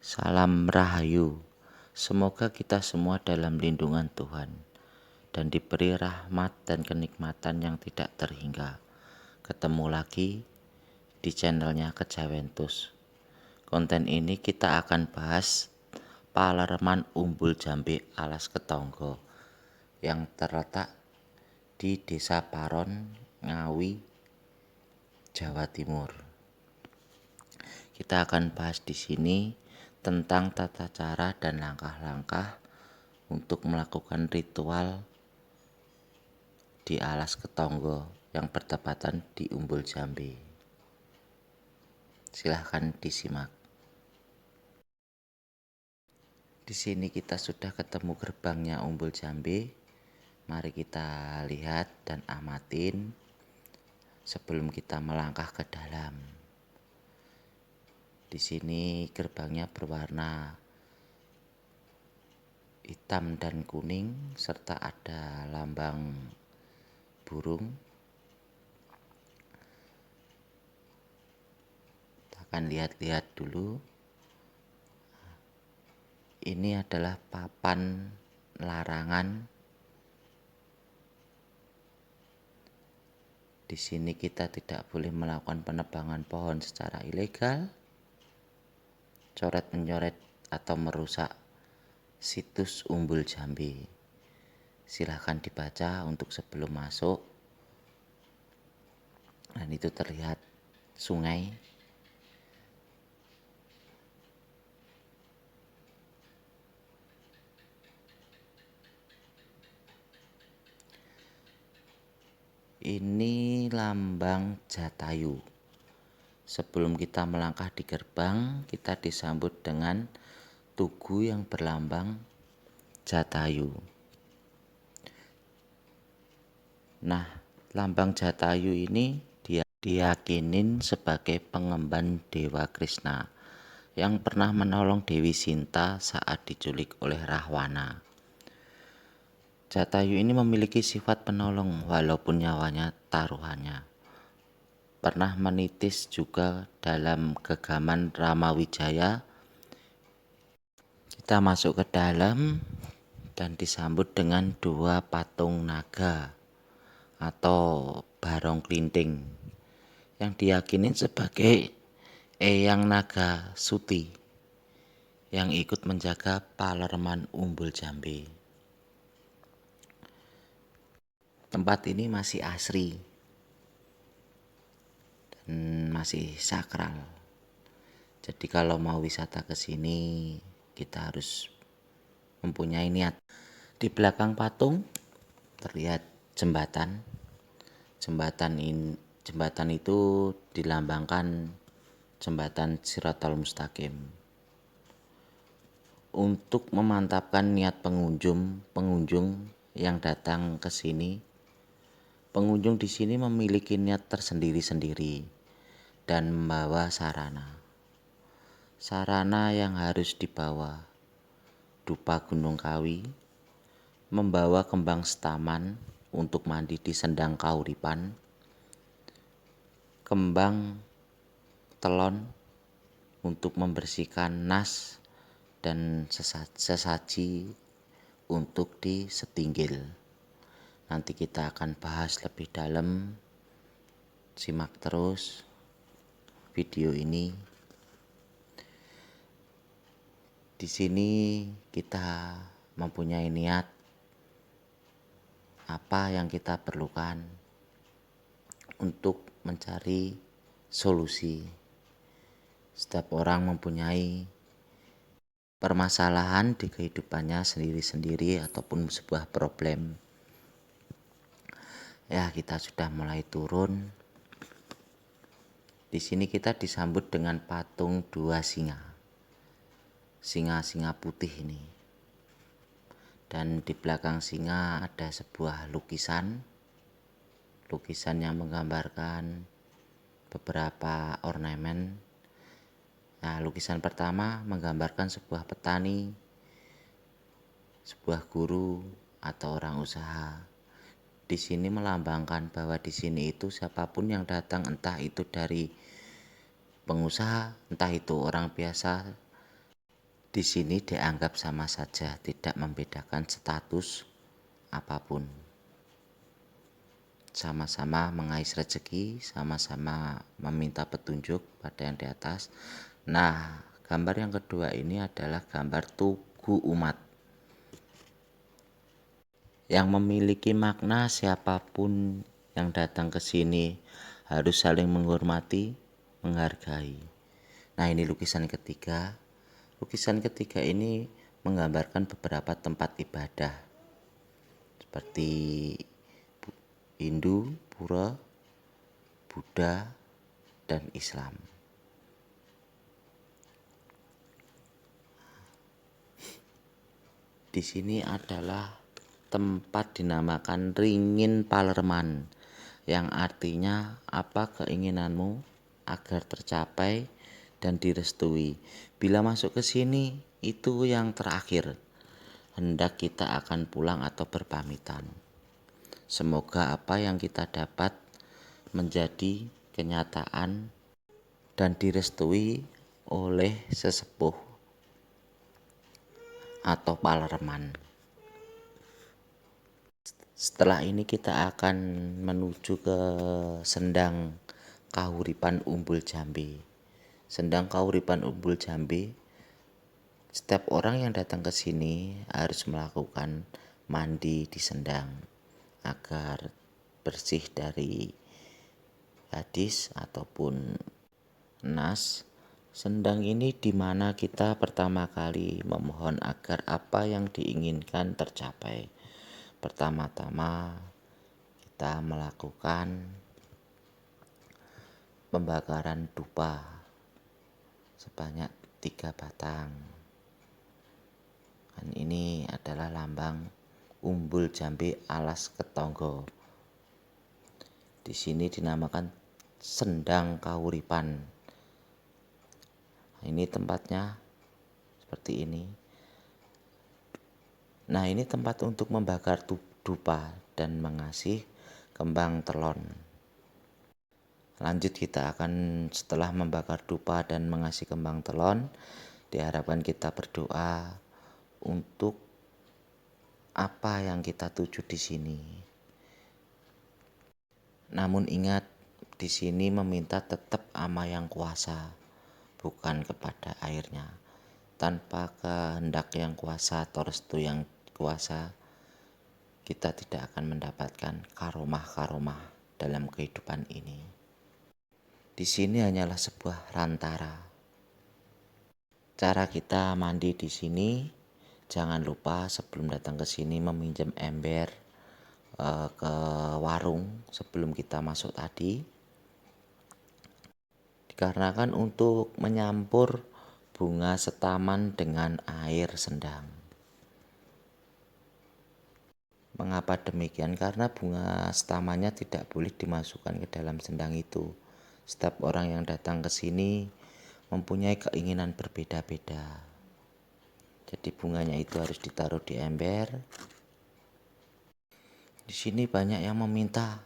Salam Rahayu. Semoga kita semua dalam lindungan Tuhan dan diberi rahmat dan kenikmatan yang tidak terhingga. Ketemu lagi di channelnya Kejawentus. Konten ini kita akan bahas Palereman Umbul Jambe Alas Ketonggo yang terletak di Desa Paron, Ngawi, Jawa Timur. Kita akan bahas di sini tentang tata cara dan langkah-langkah untuk melakukan ritual di Alas Ketonggo yang bertepatan di Umbul Jambe. Silahkan disimak. Di sini kita sudah ketemu gerbangnya Umbul Jambe. Mari kita lihat dan amatin sebelum kita melangkah ke dalam. Di sini gerbangnya berwarna hitam dan kuning serta ada lambang burung. Kita akan lihat-lihat dulu. Ini adalah papan larangan. Di sini kita tidak boleh melakukan penebangan pohon secara ilegal, coret-mencoret atau merusak situs Umbul Jambe. Silahkan dibaca untuk sebelum masuk. Dan itu terlihat sungai. Ini lambang Jatayu. Sebelum kita melangkah di gerbang, kita disambut dengan tugu yang berlambang Jatayu. Nah, lambang Jatayu ini diyakinin sebagai pengemban Dewa Krishna yang pernah menolong Dewi Sinta saat diculik oleh Rahwana. Jatayu ini memiliki sifat penolong walaupun nyawanya taruhannya. Pernah menitis juga dalam gegaman Ramawijaya. Kita masuk ke dalam dan disambut dengan dua patung naga atau barong klinting yang diyakini sebagai Eyang Naga Suti yang ikut menjaga Palereman Umbul Jambe. Tempat ini masih asri dan masih sakral. Jadi kalau mau wisata ke sini kita harus mempunyai niat. Di belakang patung terlihat jembatan. Jembatan itu dilambangkan jembatan Shiratal Mustaqim. Untuk memantapkan niat pengunjung yang datang ke sini, pengunjung di sini memiliki niat tersendiri-sendiri dan membawa sarana yang harus dibawa. Dupa Gunung Kawi, membawa kembang setaman untuk mandi di Sendang Kauripan, kembang telon untuk membersihkan nas dan sesaji untuk disetinggil. Nanti kita akan bahas lebih dalam. Simak terus video ini. Di sini kita mempunyai niat apa yang kita perlukan untuk mencari solusi. Setiap orang mempunyai permasalahan di kehidupannya sendiri-sendiri ataupun sebuah problem. Ya, kita sudah mulai turun. Di sini kita disambut dengan patung dua singa. Singa putih ini. Dan di belakang singa ada sebuah lukisan yang menggambarkan beberapa ornamen. Nah, lukisan pertama menggambarkan sebuah petani, sebuah guru atau orang usaha. Di sini melambangkan bahwa di sini itu siapapun yang datang, entah itu dari pengusaha, entah itu orang biasa, Di sini dianggap sama saja, tidak membedakan status apapun. Sama-sama mengais rezeki, sama-sama meminta petunjuk pada yang di atas. Nah, gambar yang kedua ini adalah gambar tugu umat yang memiliki makna siapapun yang datang ke sini harus saling menghormati, menghargai. Nah, ini lukisan ketiga. Lukisan ketiga ini menggambarkan beberapa tempat ibadah seperti Hindu, Pura, Buddha, dan Islam. Di sini adalah tempat dinamakan Ringin Palerman, yang artinya apa keinginanmu agar tercapai dan direstui. Bila masuk ke sini itu yang terakhir, hendak kita akan pulang atau berpamitan. Semoga apa yang kita dapat menjadi kenyataan dan direstui oleh sesepuh atau palerman. Setelah ini kita akan menuju ke Sendang Kahuripan Umbul Jambe. Sendang Kahuripan Umbul Jambe, setiap orang yang datang ke sini harus melakukan mandi di sendang agar bersih dari hadis ataupun nas. Sendang ini dimana kita pertama kali memohon agar apa yang diinginkan tercapai. Pertama-tama kita melakukan pembakaran dupa sebanyak 3 batang. Dan ini adalah lambang Umbul Jambe alas ketonggo. Di sini dinamakan Sendang Kahuripan. Ini tempatnya seperti ini. Nah, ini tempat untuk membakar dupa dan mengasih kembang telon. Lanjut kita akan setelah membakar dupa dan mengasih kembang telon, diharapkan kita berdoa untuk apa yang kita tuju di sini. Namun ingat, di sini meminta tetap ama yang kuasa, bukan kepada airnya. Tanpa kehendak yang kuasa atau restu yang kuasa, kita tidak akan mendapatkan karomah-karomah dalam kehidupan ini. Di sini hanyalah sebuah rantara. Cara kita mandi di sini, jangan lupa sebelum datang ke sini meminjam ember ke warung sebelum kita masuk tadi. Dikarenakan untuk menyampur bunga setaman dengan air sendang. Mengapa demikian? Karena bunga setamannya tidak boleh dimasukkan ke dalam sendang itu. Setiap orang yang datang ke sini mempunyai keinginan berbeda-beda. Jadi bunganya itu harus ditaruh di ember. Di sini banyak yang meminta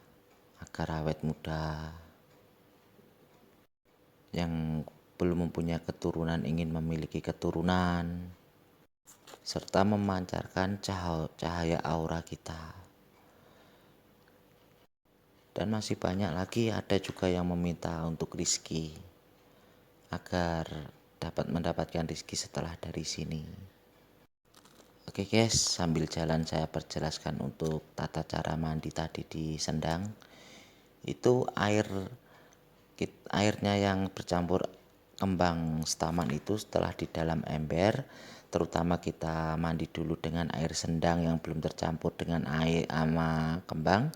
agar awet muda. Yang belum mempunyai keturunan ingin memiliki keturunan, serta memancarkan cahaya aura kita. Dan masih banyak lagi, ada juga yang meminta untuk rizki, agar dapat mendapatkan rizki setelah dari sini. Oke guys, sambil jalan saya perjelaskan untuk tata cara mandi tadi di sendang. Itu airnya yang bercampur kembang setaman itu setelah di dalam ember, terutama kita mandi dulu dengan air sendang yang belum tercampur dengan air sama kembang.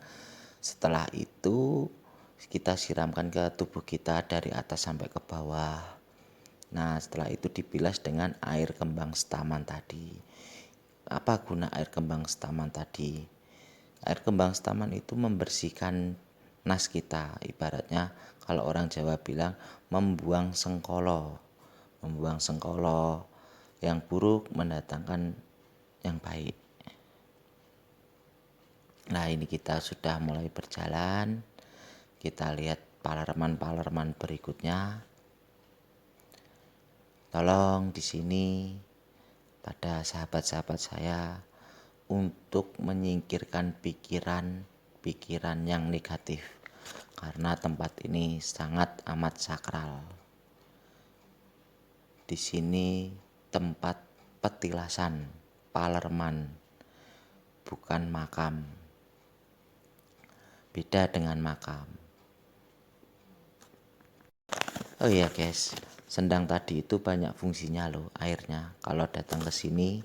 Setelah itu kita siramkan ke tubuh kita dari atas sampai ke bawah. Nah, setelah itu dibilas dengan air kembang setaman tadi. Apa guna air kembang setaman tadi? Air kembang setaman itu membersihkan nas kita. Ibaratnya kalau orang Jawa bilang membuang sengkolo. Membuang sengkolo yang buruk, mendatangkan yang baik. Nah, ini kita sudah mulai berjalan. Kita lihat palerman-palerman berikutnya. Tolong di sini pada sahabat-sahabat saya untuk menyingkirkan pikiran-pikiran yang negatif, karena tempat ini sangat amat sakral. Di sini tempat petilasan, palerman, bukan makam. Beda dengan makam. Oh iya guys, sendang tadi itu banyak fungsinya loh airnya. Kalau datang ke sini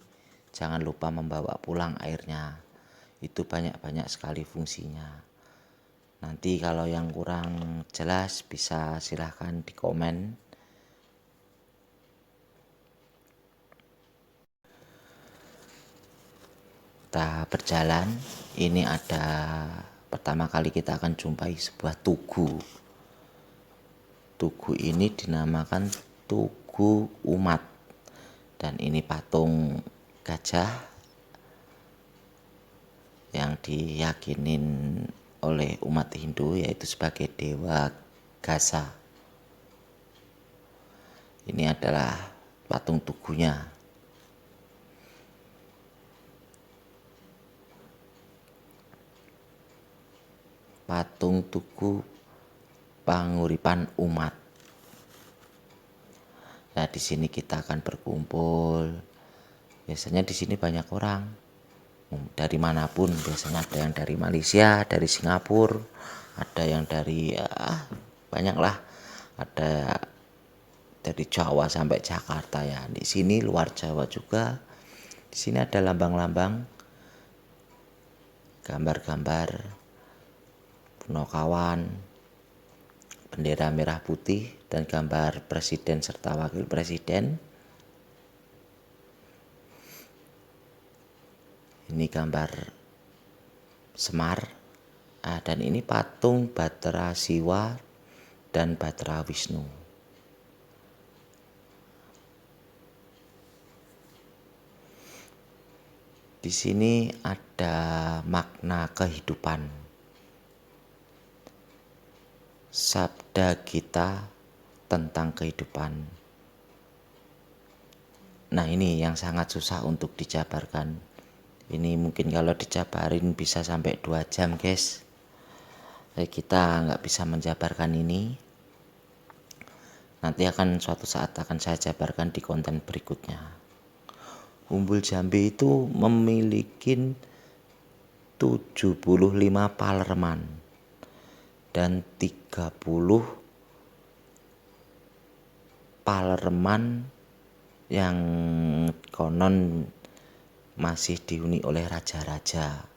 jangan lupa membawa pulang airnya. Itu banyak-banyak sekali fungsinya. Nanti kalau yang kurang jelas bisa silahkan di komen. Kita berjalan, ini ada pertama kali kita akan jumpai sebuah tugu. Tugu ini dinamakan Tugu Umat, dan ini patung gajah yang diyakinin oleh umat Hindu yaitu sebagai dewa Gasa. Ini adalah patung tugunya. Patung tugu panguripan umat. Nah, di sini kita akan berkumpul. Biasanya di sini banyak orang dari manapun. Biasanya ada yang dari Malaysia, dari Singapura, ada yang dari banyak lah. Ada dari Jawa sampai Jakarta ya. Di sini luar Jawa juga. Di sini ada lambang-lambang, gambar-gambar Punokawan, bendera merah putih, dan gambar presiden serta wakil presiden. Ini gambar Semar, dan ini patung Batra Siwa dan Batra Wisnu. Di sini ada makna kehidupan. Sabda kita tentang kehidupan. Nah, ini yang sangat susah untuk dijabarkan. Ini mungkin kalau dijabarin bisa sampai 2 jam guys. Kita nggak bisa menjabarkan ini. Nanti suatu saat akan saya jabarkan di konten berikutnya. Umbul Jambe itu memiliki 75 palerman dan 30 palerman yang konon masih dihuni oleh raja-raja.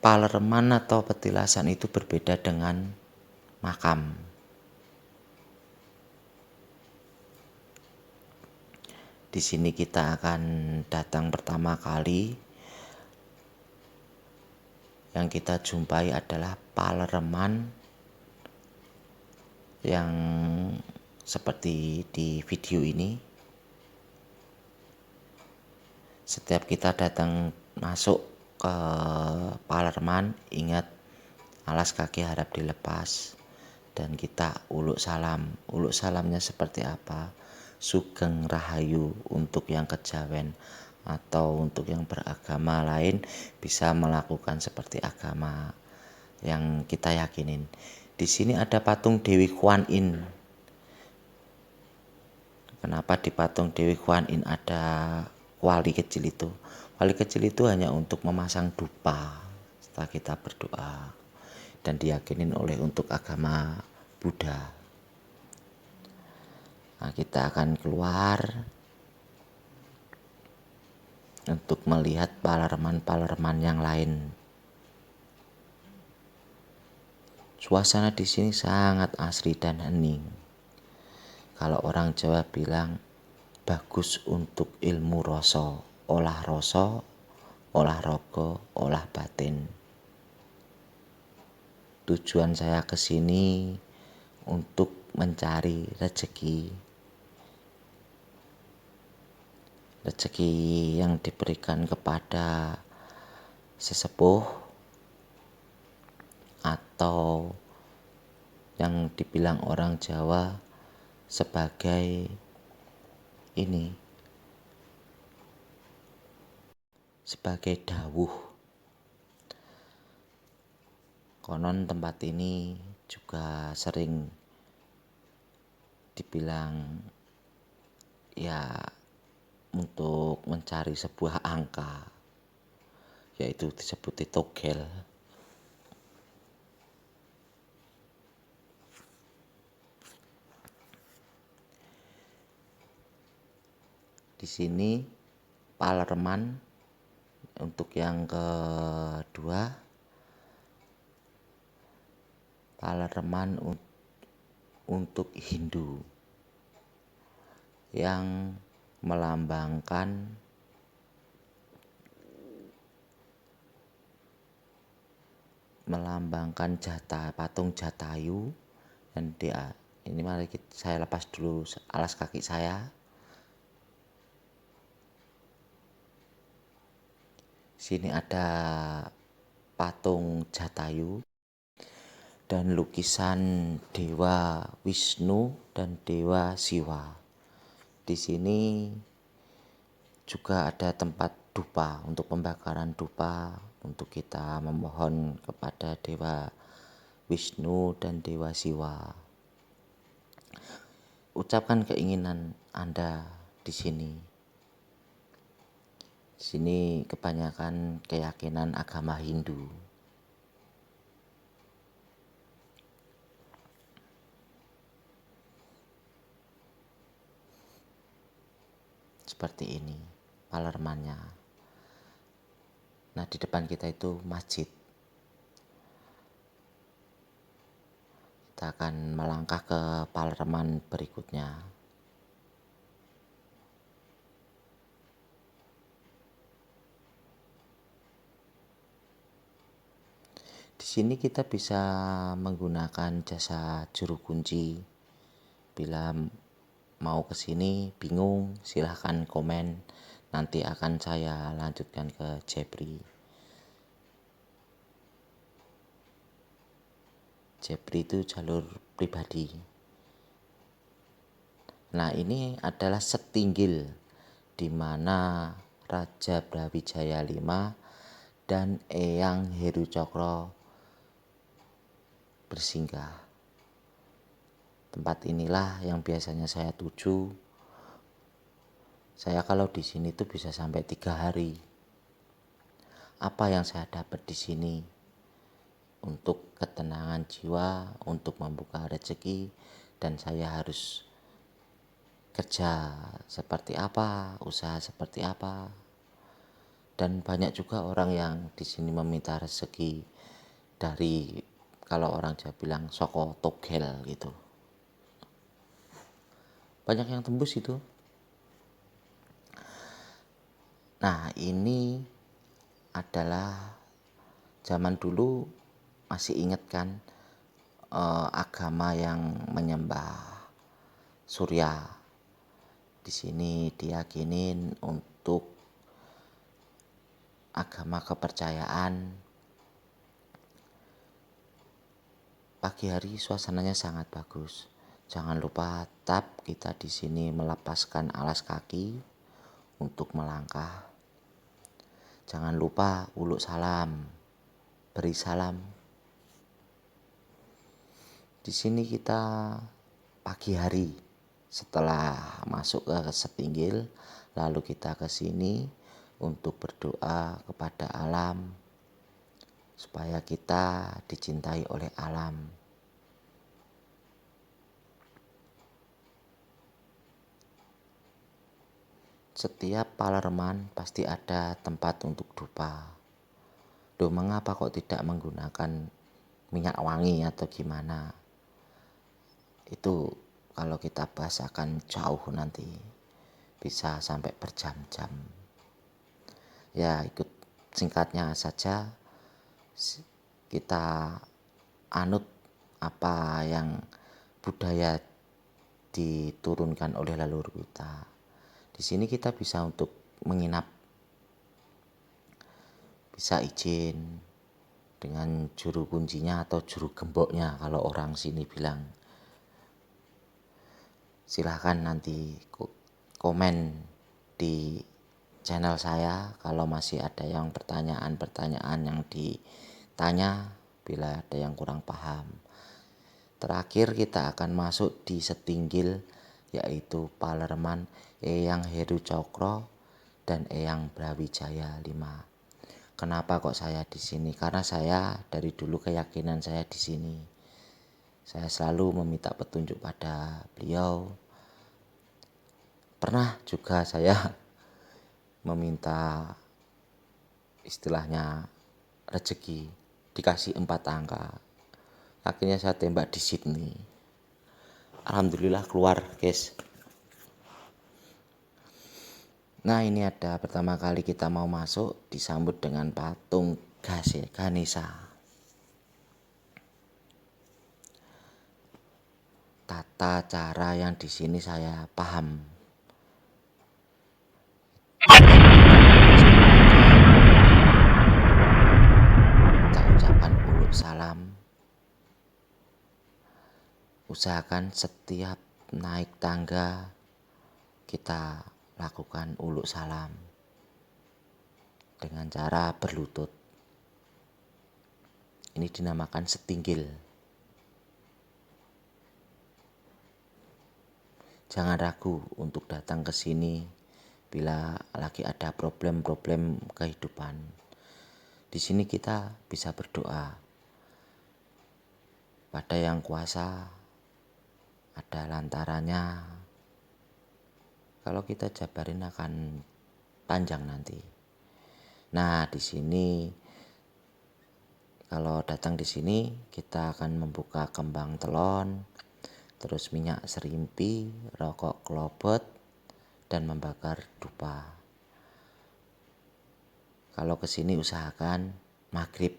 Palerman atau petilasan itu berbeda dengan makam. Di sini kita akan datang pertama kali. Yang kita jumpai adalah palerman yang seperti di video ini. Setiap kita datang masuk ke palerman, ingat alas kaki harap dilepas dan kita uluk salam. Uluk salamnya seperti apa? Sugeng Rahayu untuk yang kejawen, atau untuk yang beragama lain bisa melakukan seperti agama yang kita yakinin. Di sini ada patung Dewi Kuan Yin. Kenapa di patung Dewi Kuan Yin ada wali kecil itu? Wali kecil itu hanya untuk memasang dupa setelah kita berdoa, dan diyakinin oleh untuk agama Buddha. Nah, kita akan keluar untuk melihat palerman-palerman yang lain. Suasana di sini sangat asri dan hening. Kalau orang Jawa bilang bagus untuk ilmu rasa, olah raga, olah batin. Tujuan saya ke sini untuk mencari rezeki. Rezeki yang diberikan kepada sesepuh atau yang dibilang orang Jawa sebagai ini, sebagai dawuh. Konon tempat ini juga sering dibilang ya untuk mencari sebuah angka, yaitu disebut togel. Di sini Palerman untuk yang kedua, Palerman untuk Hindu yang melambangkan patung Jatayu. Dan ini mari saya lepas dulu alas kaki saya. Sini ada patung Jatayu dan lukisan Dewa Wisnu dan Dewa Siwa. Di sini juga ada tempat dupa untuk pembakaran dupa, untuk kita memohon kepada Dewa Wisnu dan Dewa Siwa. Ucapkan keinginan Anda di sini. Di sini kebanyakan keyakinan agama Hindu. Seperti ini Palermannya. Nah, di depan kita itu masjid. Kita akan melangkah ke Palerman berikutnya. Di sini kita bisa menggunakan jasa juru kunci. Bila mau ke sini bingung, silahkan komen. Nanti akan saya lanjutkan ke Jepri. Jepri itu jalur pribadi. Nah, ini adalah Setinggil, di mana Raja Brawijaya V dan Eyang Heru Cokro bersinggah. Tempat inilah yang biasanya saya tuju. Saya kalau di sini tuh bisa sampai 3 hari. Apa yang saya dapat di sini? Untuk ketenangan jiwa, untuk membuka rezeki, dan saya harus kerja seperti apa, usaha seperti apa. Dan banyak juga orang yang di sini meminta rezeki dari, kalau orang Jawa bilang, soko togel gitu. Banyak yang tembus itu. Nah, ini adalah zaman dulu, masih ingat kan, agama yang menyembah Surya. Di sini diyakinin untuk agama kepercayaan. Pagi hari suasananya sangat bagus. Jangan lupa tetap kita di sini melepaskan alas kaki untuk melangkah. Jangan lupa uluk salam, beri salam. Di sini kita pagi hari setelah masuk ke Setinggil, lalu kita ke sini untuk berdoa kepada alam supaya kita dicintai oleh alam. Setiap Palerman pasti ada tempat untuk dupa. Duh, mengapa kok tidak menggunakan minyak wangi atau gimana? Itu kalau kita bahas akan jauh nanti. Bisa sampai berjam-jam. Ya, ikut singkatnya saja, kita anut apa yang budaya diturunkan oleh leluhur kita. Di sini kita bisa untuk menginap, bisa izin, dengan juru kuncinya atau juru gemboknya kalau orang sini bilang. Silahkan nanti komen di channel saya kalau masih ada yang pertanyaan-pertanyaan yang ditanya bila ada yang kurang paham. Terakhir kita akan masuk di setinggil, yaitu Palerman Eyang Heru Cokro dan Eyang Brawijaya 5. Kenapa kok saya di sini? Karena saya dari dulu keyakinan saya di sini. Saya selalu meminta petunjuk pada beliau. Pernah juga saya meminta istilahnya rezeki, dikasih 4 angka. Akhirnya saya tembak di Sydney. Alhamdulillah keluar, guys. Nah, ini ada pertama kali kita mau masuk disambut dengan patung Ganesha. Tata cara yang di sini saya paham. Kita ucapkan uluk salam. Usahakan setiap naik tangga kita lakukan uluk salam dengan cara berlutut. Ini dinamakan setinggil. Jangan ragu untuk datang ke sini bila lagi ada problem-problem kehidupan. Di sini kita bisa berdoa pada Yang Kuasa. Ada lantarannya. Kalau kita jabarin akan panjang nanti. Nah, di sini kalau datang di sini kita akan membuka kembang telon, terus minyak serimpi, rokok kelobot, dan membakar dupa. Kalau ke sini usahakan maghrib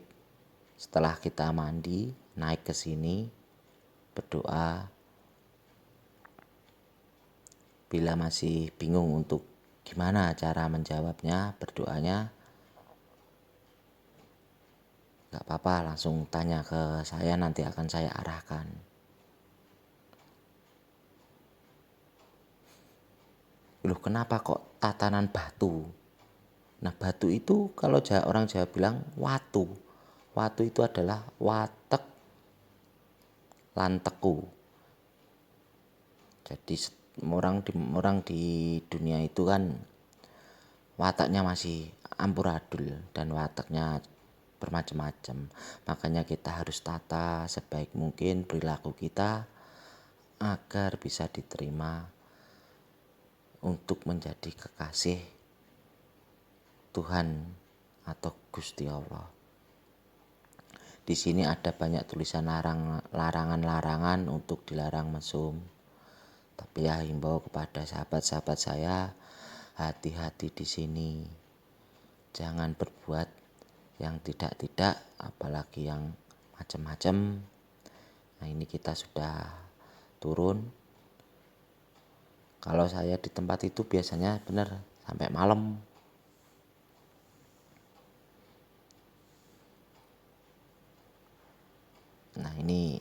setelah kita mandi naik ke sini berdoa. Bila masih bingung untuk gimana cara menjawabnya, berdoanya, gak apa-apa, langsung tanya ke saya, nanti akan saya arahkan. Loh, kenapa kok tatanan batu? Nah, batu itu kalau orang Jawa bilang watu. Watu itu adalah watek lan teku. Jadi orang di dunia itu kan wataknya masih amburadul dan wataknya bermacam-macam. Makanya kita harus tata sebaik mungkin perilaku kita agar bisa diterima untuk menjadi kekasih Tuhan atau Gusti Allah. Di sini ada banyak tulisan larangan-larangan untuk dilarang mesum. Tapi ya himbau kepada sahabat-sahabat saya, hati-hati di sini. Jangan berbuat yang tidak-tidak, apalagi yang macam-macam. Nah, ini kita sudah turun. Kalau saya di tempat itu biasanya benar sampai malam. Nah, ini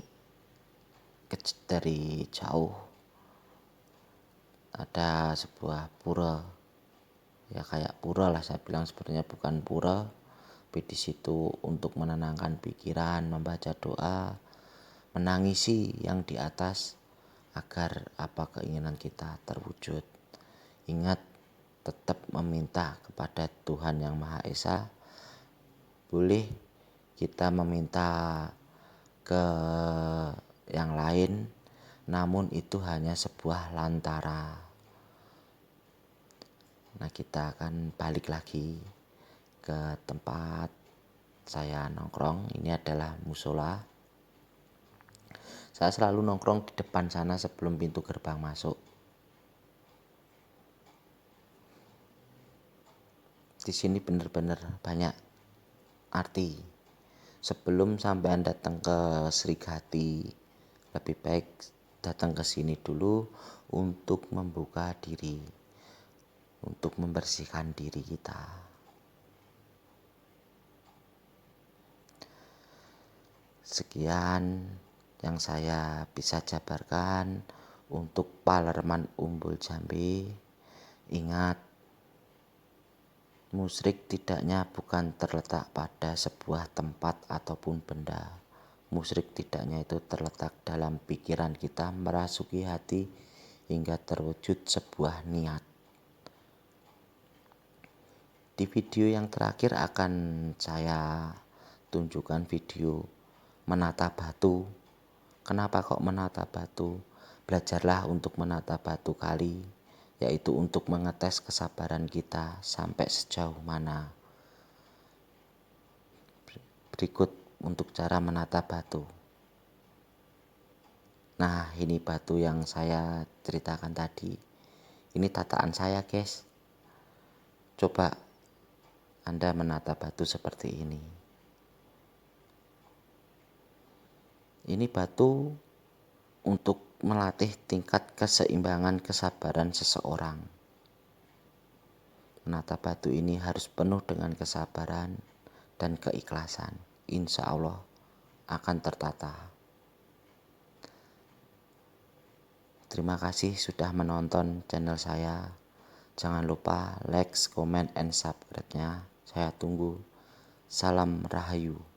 dari jauh ada sebuah pura, ya kayak pura lah, saya bilang sebenarnya bukan pura, tapi di situ untuk menenangkan pikiran, membaca doa, menangisi yang di atas agar apa keinginan kita terwujud. Ingat, tetap meminta kepada Tuhan Yang Maha Esa. Boleh kita meminta ke yang lain, namun itu hanya sebuah lantara. Nah, kita akan balik lagi ke tempat saya nongkrong. Ini adalah musola. Saya selalu nongkrong di depan sana sebelum pintu gerbang masuk. Di sini benar-benar banyak arti. Sebelum sampean datang ke Srigati, lebih baik datang ke sini dulu untuk membuka diri, untuk membersihkan diri kita. Sekian yang saya bisa jabarkan untuk Palerman Umbul Jambe. Ingat, musyrik tidaknya bukan terletak pada sebuah tempat ataupun benda. Musyrik tidaknya itu terletak dalam pikiran kita merasuki hati hingga terwujud sebuah niat. Di video yang terakhir akan saya tunjukkan video menata batu. Kenapa kok menata batu? Belajarlah untuk menata batu kali, yaitu untuk mengetes kesabaran kita sampai sejauh mana. Berikut untuk cara menata batu. Nah, ini batu yang saya ceritakan tadi. Ini tataan saya, guys. Coba Anda menata batu seperti ini. Ini batu untuk melatih tingkat keseimbangan kesabaran seseorang. Menata batu ini harus penuh dengan kesabaran dan keikhlasan. Insya Allah akan tertata. Terima kasih sudah menonton channel saya. Jangan lupa like, comment, and subscribe-nya. Saya tunggu. Salam Rahayu.